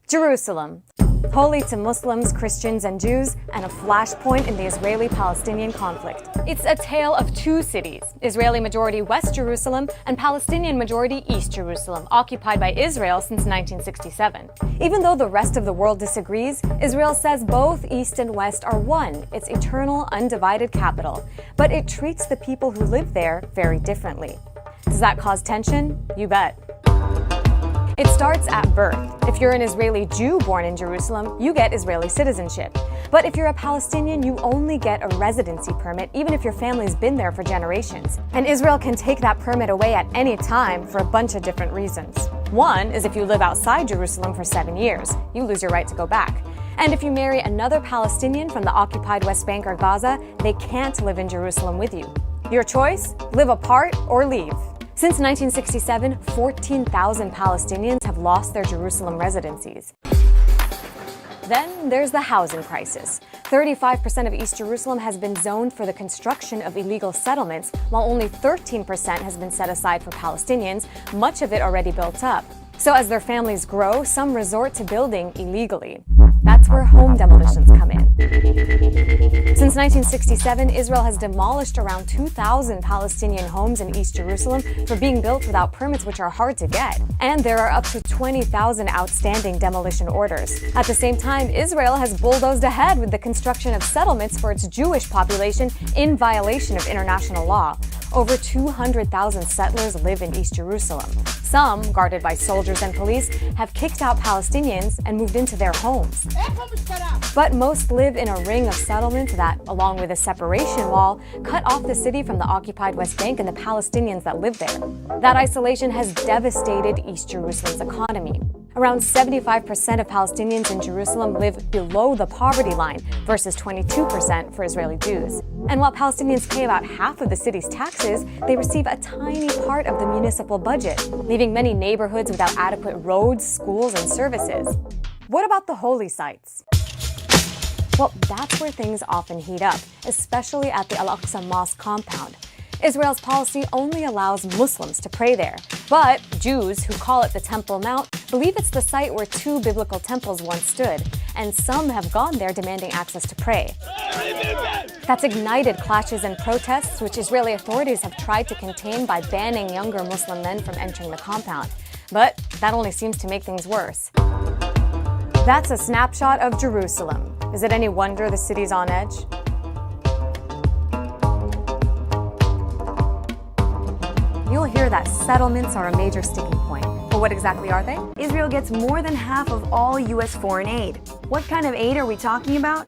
Jerusalem, holy to Muslims, Christians, and Jews, and a flashpoint in the Israeli-Palestinian conflict. It's a tale of two cities, Israeli majority West Jerusalem and Palestinian majority East Jerusalem, occupied by Israel since 1967. Even though the rest of the world disagrees, Israel says both East and West are one, its eternal, undivided capital. But it treats the people who live there very differently. Does that cause tension? You bet. It starts at birth. If you're an Israeli Jew born in Jerusalem, you get Israeli citizenship. But if you're a Palestinian, you only get a residency permit, even if your family's been there for generations. And Israel can take that permit away at any time for a bunch of different reasons. One is if you live outside Jerusalem for 7 years, you lose your right to go back. And if you marry another Palestinian from the occupied West Bank or Gaza, they can't live in Jerusalem with you. Your choice? Live apart or leave. Since 1967, 14,000 Palestinians have lost their Jerusalem residencies. Then there's the housing crisis. 35% of East Jerusalem has been zoned for the construction of illegal settlements, while only 13% has been set aside for Palestinians, much of it already built up. So as their families grow, some resort to building illegally. That's where home demolitions come in. Since 1967, Israel has demolished around 2,000 Palestinian homes in East Jerusalem for being built without permits, which are hard to get. And there are up to 20,000 outstanding demolition orders. At the same time, Israel has bulldozed ahead with the construction of settlements for its Jewish population in violation of international law. Over 200,000 settlers live in East Jerusalem. Some, guarded by soldiers and police, have kicked out Palestinians and moved into their homes. But most live in a ring of settlements that, along with a separation wall, cut off the city from the occupied West Bank and the Palestinians that live there. That isolation has devastated East Jerusalem's economy. Around 75% of Palestinians in Jerusalem live below the poverty line versus 22% for Israeli Jews. And while Palestinians pay about half of the city's taxes, they receive a tiny part of the municipal budget, leaving many neighborhoods without adequate roads, schools, and services. What about the holy sites? Well, that's where things often heat up, especially at the Al-Aqsa Mosque compound. Israel's policy only allows Muslims to pray there, but Jews, who call it the Temple Mount, believe it's the site where two biblical temples once stood, and some have gone there demanding access to pray. That's ignited clashes and protests, which Israeli authorities have tried to contain by banning younger Muslim men from entering the compound. But that only seems to make things worse. That's a snapshot of Jerusalem. Is it any wonder the city's on edge? You'll hear that settlements are a major sticking point. But what exactly are they? Israel gets more than half of all U.S. foreign aid. What kind of aid are we talking about?